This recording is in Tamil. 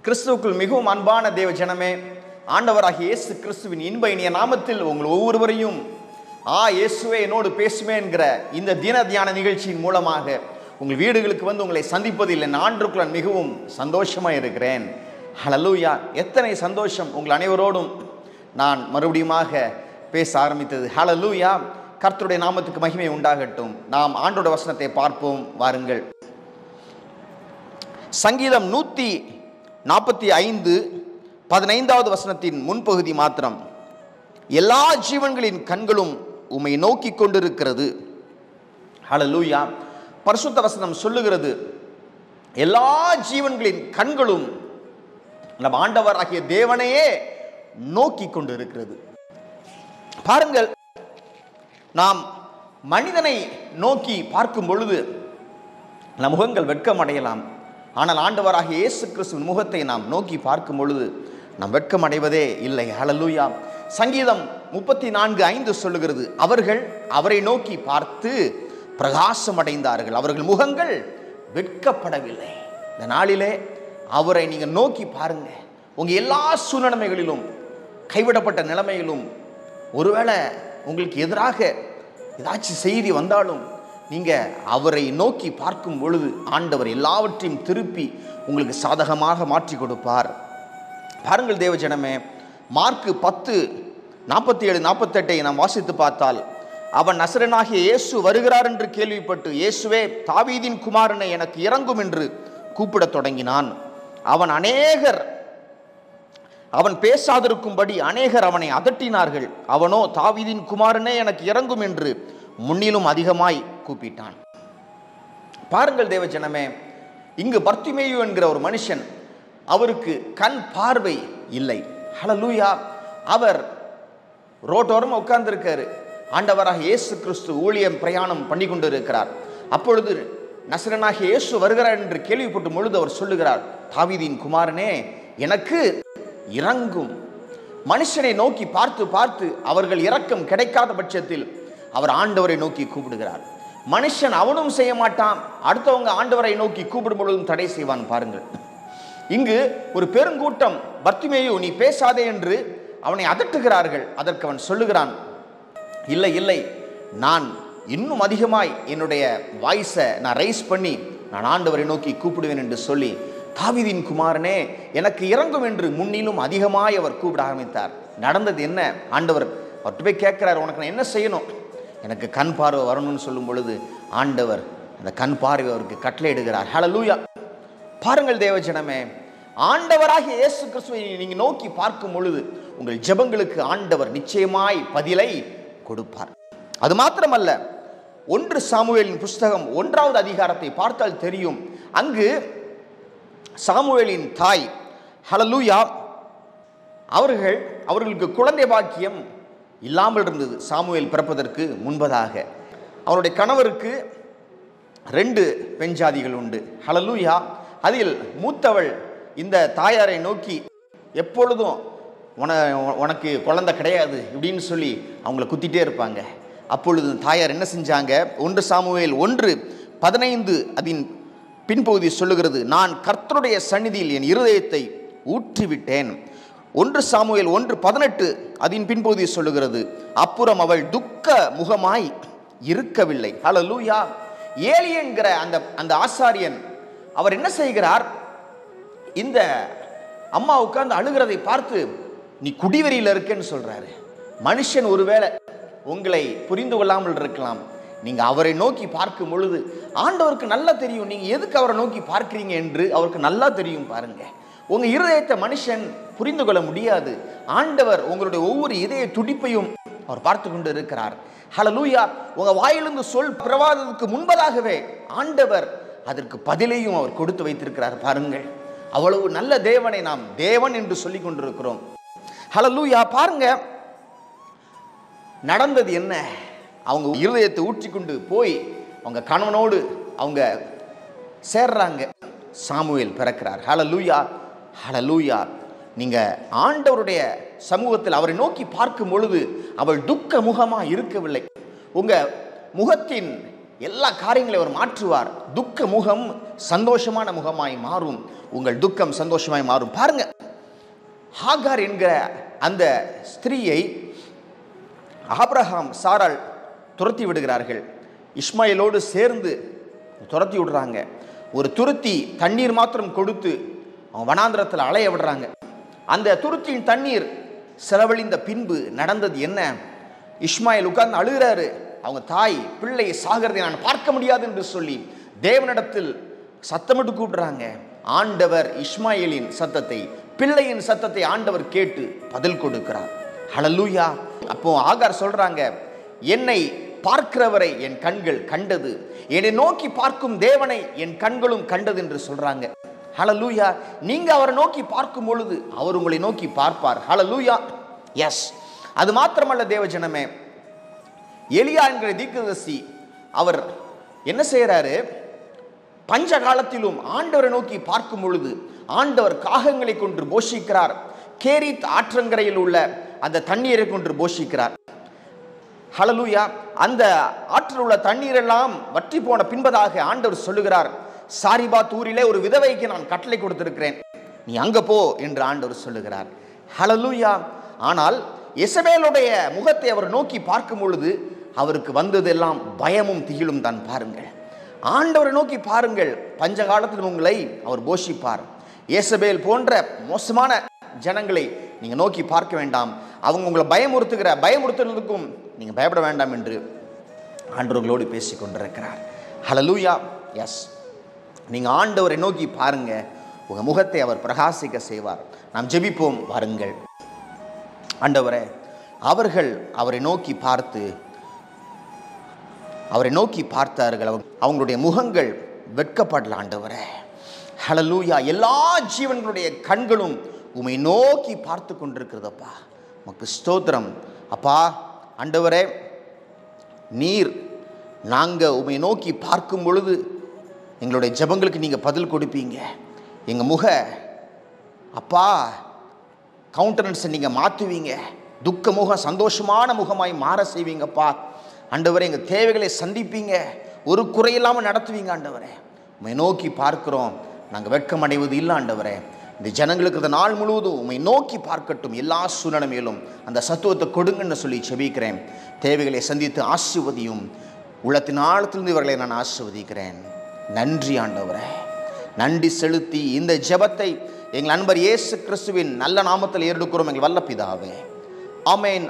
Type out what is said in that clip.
கிறிஸ்துவுக்குள் மிகவும் அன்பான தேவ ஜனமே, ஆண்டவராகிய இயேசு கிறிஸ்துவின் இன்ப இனிய நாமத்தில் உங்கள் ஒவ்வொருவரையும் இயேசுவே என்னோடு பேசுமே என்கிற இந்த தின தியான நிகழ்ச்சியின் மூலமாக உங்கள் வீடுகளுக்கு வந்து உங்களை சந்திப்பதில் என் ஆண்டுக்குள் நான் மிகவும் சந்தோஷமாக இருக்கிறேன். ஹல்லேலூயா! எத்தனை சந்தோஷம் உங்கள் அனைவரோடும் நான் மறுபடியுமாக பேச ஆரம்பித்தது. ஹல்லேலூயா! கர்த்தருடைய நாமத்துக்கு மகிமை உண்டாகட்டும். நாம் ஆண்டோட வசனத்தை பார்ப்போம் வாருங்கள். சங்கீதம் 145 15வது வசனத்தின் முன்பகுதி மாத்திரம். எல்லா ஜீவன்களின் கண்களும் உம்மை நோக்கி கொண்டிருக்கிறது. ஹல்லேலூயா! பரிசுத்த வசனம் சொல்லுகிறது, எல்லா ஜீவன்களின் கண்களும் நம் ஆண்டவராகிய தேவனையே நோக்கி கொண்டிருக்கிறது. பாருங்கள், நாம் மனிதனை நோக்கி பார்க்கும் பொழுது நம் முகங்கள் வெட்கம் அடையலாம். ஆனால் ஆண்டவராகிய இயேசு கிறிஸ்துவின் முகத்தை நாம் நோக்கி பார்க்கும் பொழுது நாம் வெட்கம் அடைவதே இல்லை. ஹல்லேலூயா! சங்கீதம் 34:5 சொல்லுகிறது, அவர்கள் அவரை நோக்கி பார்த்து பிரகாசம் அடைந்தார்கள், அவர்கள் முகங்கள் வெட்கப்படவில்லை. இந்த நாளிலே அவரை நீங்கள் நோக்கி பாருங்க. உங்கள் எல்லா சூழ்நிலைகளிலும், கைவிடப்பட்ட நிலைமையிலும், ஒருவேளை உங்களுக்கு எதிராக ஏதாச்சும் செய்தி வந்தாலும் நீங்கள் அவரை நோக்கி பார்க்கும் பொழுது ஆண்டவர் எல்லாவற்றையும் திருப்பி உங்களுக்கு சாதகமாக மாற்றி கொடுப்பார். பாருங்கள் தேவ ஜனமே, மார்க்கு 10:47-48 நாம் வாசித்து பார்த்தால், அவன் நசரேயனாகிய இயேசு வருகிறார் என்று கேள்விப்பட்டு, இயேசுவே தாவீதின் குமாரனை எனக்கு இறங்கும் என்று கூப்பிடத் தொடங்கினான். அவன் பேசாதிருக்கும்படி அநேகர் அவனை அதட்டினார்கள். அவனோ தாவீதின் குமாரனே எனக்கு இறங்கும் என்று முன்னிலும் அதிகமாய் கூப்பிட்டான். பாருங்கள் தேவ ஜனமே, இங்கு பர்த்திமேயு என்கிற ஒரு மனுஷன், அவருக்கு கண் பார்வை இல்லை. ஹல்லேலூயா! அவர் ரோட்டோரம் உட்கார்ந்திருக்காரு. ஆண்டவராக இயேசு கிறிஸ்து ஊழியம் பிரயாணம் பண்ணி கொண்டு இருக்கிறார். அப்பொழுது நசரேயனாகிய இயேசு வருகிறார் என்று கேள்விப்படும் பொழுது அவர் சொல்லுகிறார், தாவீதின் குமாரனே எனக்கு இறங்கும். மனுஷனை நோக்கி பார்த்து பார்த்து அவர்கள் இரக்கம் கிடைக்காத பட்சத்தில் அவர் ஆண்டவரை நோக்கி கூப்பிடுகிறார். மனுஷன் அவனும் செய்ய மாட்டான், அடுத்தவங்க ஆண்டவரை நோக்கி கூப்பிடும் பொழுதும் தடை செய்வான். பாருங்கள், இங்கு ஒரு பெருங்கூட்டம் பர்த்திமேயு நீ பேசாதே என்று அவனை அதட்டுகிறார்கள். அதற்கு அவன் சொல்லுகிறான், இல்லை இல்லை, நான் இன்னும் அதிகமாய் என்னுடைய வாய்ஸை நான் ரைஸ் பண்ணி நான் ஆண்டவரை நோக்கி கூப்பிடுவேன் என்று சொல்லி, தாவீதின் குமாரனே எனக்கு இறங்கும் என்று முன்னிலும் அதிகமாய் அவர் கூப்பிட ஆரம்பித்தார். நடந்தது என்ன? ஆண்டவர் அவர்கிட்ட போய் கேட்கிறார், உனக்கு நான் என்ன செய்யணும்? எனக்கு கண் பார்வை வரணும்னு சொல்லும் பொழுது ஆண்டவர் அந்த கண் பார்வை அவருக்கு கட்டளையிடுகிறார். ஹல்லேலூயா! பாருங்கள் தேவ ஜனமே, ஆண்டவராகிய இயேசு கிறிஸ்துவை நீங்க நோக்கி பார்க்கும் பொழுது உங்கள் ஜெபங்களுக்கு ஆண்டவர் நிச்சயமாய் பதிலை கொடுப்பார். அது மாத்திரமல்ல, 1 சாமுவேலின் புஸ்தகம் 1வது அதிகாரத்தை பார்த்தால் தெரியும். அங்கு சாமுவேலின் தாய், ஹல்லேலூயா, அவர்களுக்கு குழந்தை பாக்கியம் இல்லாமல் இருந்தது. சாமுவேல் பிறப்பதற்கு முன்பதாக அவருடைய கணவருக்கு 2 பெண் ஜாதிகள் உண்டு. ஹல்லேலூயா! அதில் மூத்தவள் இந்த தாயாரை நோக்கி எப்பொழுதும் உனக்கு குழந்தை கிடையாது இப்படின்னு சொல்லி அவங்கள குத்திட்டே இருப்பாங்க. அப்பொழுது தாயார் என்ன செஞ்சாங்க? 1 சாமுவேல் 1:15 அதன் பின்பகுதி சொல்லுகிறது, நான் கர்த்தருடைய சந்நிதியில் என் இருதயத்தை ஊற்றிவிட்டேன். 1 சாமுவேல் 1:18 அதன் பின்பகுதி சொல்லுகிறது, அப்புறம் அவள் துக்க முகமாய் இருக்கவில்லை. ஹல்லேலூயா! ஏலி என்கிற அந்த ஆசாரியன் அவர் என்ன செய்கிறார்? இந்த அம்மா உட்கார்ந்து அழுகிறதை பார்த்து, நீ குடிவெறியில் இருக்கேன்னு சொல்றாரு. மனுஷன் ஒருவேளை உங்களை புரிந்து கொள்ளாமல் இருக்கலாம். நீங்க அவரை நோக்கி பார்க்கும் பொழுது ஆண்டவருக்கு நல்லா தெரியும் நீங்க எதுக்கு அவரை நோக்கி பார்க்கிறீங்க என்று அவருக்கு நல்லா தெரியும். பாருங்க, உங்க இருதயத்தை மனுஷன் புரிந்து கொள்ள முடியாது. ஆண்டவர் உங்களுடைய ஒவ்வொரு இதய துடிப்பையும் அவர் பார்த்து கொண்டு இருக்கிறார். ஹல்லேலூயா! உங்க வாயிலிருந்து சொல் பிறவாததுக்கு முன்பதாகவே ஆண்டவர் அதற்கு பதிலையும் அவர் கொடுத்து வைத்திருக்கிறார். பாருங்கள், அவ்வளவு நல்ல தேவனை நாம் தேவன் என்று சொல்லிக் கொண்டிருக்கிறோம். ஹல்லேலூயா! பாருங்க, நடந்தது என்ன? அவங்க இருதயத்தை ஊற்றிக்கொண்டு போய் அவங்க கணவனோடு அவங்க சேர்றாங்க. சாமுவேல் பிறக்கிறார். ஹல்லேலூயா! ஹல்லேலூயா! நீங்க ஆண்டவருடைய சமூகத்தில் அவரை நோக்கி பார்க்கும் பொழுது அவள் துக்க முகமா இருக்கவில்லை. உங்க முகத்தின் எல்லா காரியங்களையும் அவர் மாற்றுவார். துக்க முகம் சந்தோஷமான முகமாய் மாறும். உங்கள் துக்கம் சந்தோஷமாய் மாறும். பாருங்க, ஹாகார் என்கிற அந்த ஸ்திரீயை ஆபிரகாம் சாராள் துரத்தி விடுகிறார்கள். இஸ்மாயிலோடு சேர்ந்து துரத்தி விடுறாங்க. ஒரு துருத்தி தண்ணீர் மாத்திரம் கொடுத்து அவன் வனாந்திரத்தில் அலைய விடுறாங்க. அந்த துருத்தியின் தண்ணீர் செலவழிந்த பின்பு நடந்தது என்ன? இஸ்மாயில் உட்கார்ந்து அழுகிறாரு. அவங்க தாய் பிள்ளை சாகிறதை நான் பார்க்க முடியாது என்று சொல்லி தேவனிடத்தில் சத்தமிட்டு கூப்பிடுறாங்க. ஆண்டவர் இஸ்மாயிலின் சத்தத்தை, பிள்ளையின் சத்தத்தை ஆண்டவர் கேட்டு பதில் கொடுக்கிறார். ஹல்லேலூயா. அப்போ ஆகார் சொல்றாங்க, என்னை பார்க்கிறவரை என் கண்கள் கண்டது, என்னை நோக்கி பார்க்கும் தேவனை என் கண்களும் கண்டது என்று சொல்றாங்க. ஹல்லேலூயா. நீங்க அவரை நோக்கி பார்க்கும் பொழுது அவர் உங்களை நோக்கி பார்ப்பார். ஹல்லேலூயா. எஸ். அது மாத்திரமல்ல தேவஜனமே, எலியா என்கிற தீர்க்கதரிசி அவர் என்ன செய்யறாரு? பஞ்ச காலத்திலும் ஆண்டவரை நோக்கி பார்க்கும் பொழுது ஆண்டவர் காகங்களை கொண்டு போஷிக்கிறார். கேரித் ஆற்றங்கரையில் உள்ள அந்த தண்ணீரை கொண்டு போஷிக்கிறார். ஹல்லேலூயா. அந்த ஆற்றில் உள்ள தண்ணீர் எல்லாம் வற்றி போன பின்பதாக ஆண்டவர் சொல்லுகிறார், சாரிபாத் ஊரிலே ஒரு விதவைக்கு நான் கட்டளை கொடுத்திருக்கிறேன், நீ அங்க போ என்று ஆண்டவர் சொல்லுகிறார். ஹல்லேலூயா. ஆனால் எசபேலுடைய முகத்தை அவர் நோக்கி பார்க்கும் பொழுது அவருக்கு வந்ததெல்லாம் பயமும் திகிலும் தான். பாருங்கள், ஆண்டவரை நோக்கி பாருங்கள். பஞ்ச காலத்தில் உங்களை அவர் போஷிப்பார். எசபேல் போன்ற மோசமான ஜனங்களை நீங்க நோக்கி பார்க்க வேண்டாம். அவங்க உங்களை பயமுறுத்துறதுக்கும் நீங்க பயப்பட வேண்டாம் என்று ஆண்டவர்களோடு பேசிக் கொண்டிருக்கிறார். ஹல்லேலூயா. எஸ். நீங்க ஆண்டவரை நோக்கி பாருங்க, உங்க முகத்தை அவர் பிரகாசிக்க செய்வார். நாம் ஜெபிப்போம். வாருங்கள். ஆண்டவரே, அவர்கள் அவரை நோக்கி பார்த்தார்கள். அவங்களுடைய முகங்கள் வெட்கப்படல. ஆண்டவரே, ஹல்லேலூயா. எல்லா ஜீவன்களுடைய கண்களும் உம்மை நோக்கி பார்த்து கொண்டிருக்கிறதப்பா. உமக்கு ஸ்தோத்திரம் அப்பா. ஆண்டவரே, நீர் நாங்கள் உம்மை நோக்கி பார்க்கும் பொழுது எங்களுடைய ஜெபங்களுக்கு நீங்கள் பதில் கொடுப்பீங்க. எங்கள் முக அப்பா கவுண்டனன்ஸை நீங்கள் மாற்றுவீங்க. துக்க முகம் சந்தோஷமான முகமாய் மாற செய்வீங்கப்பா. ஆண்டவரே, எங்கள் தேவைகளை சந்திப்பீங்க, ஒரு குறையில்லாமல் நடத்துவீங்க. ஆண்டவரே, உம்மை நோக்கி பார்க்கிறோம், நாங்கள் வெட்கம் அடைவது இல்லை. ஆண்டவரே, இந்த ஜனங்களுக்கு இந்த நாள் முழுவதும் உம்மை நோக்கி பார்க்கட்டும். எல்லா சூழ்நிலையிலும் அந்த சத்துவத்தை கொடுங்கன்னு சொல்லி செபிக்கிறேன். தேவைகளை சந்தித்து ஆசீர்வதியும். உள்ளத்தின் ஆழத்திலிருந்து இவர்களை நான் ஆசீர்வதிக்கிறேன். நன்றி ஆண்டவரே. நன்றி செலுத்தி இந்த ஜெபத்தை எங்கள் நண்பர் இயேசு கிறிஸ்துவின் நல்ல நாமத்தில் ஏறெடுக்கிறோம் எங்கள் வல்ல பிதாவே. ஆமென்.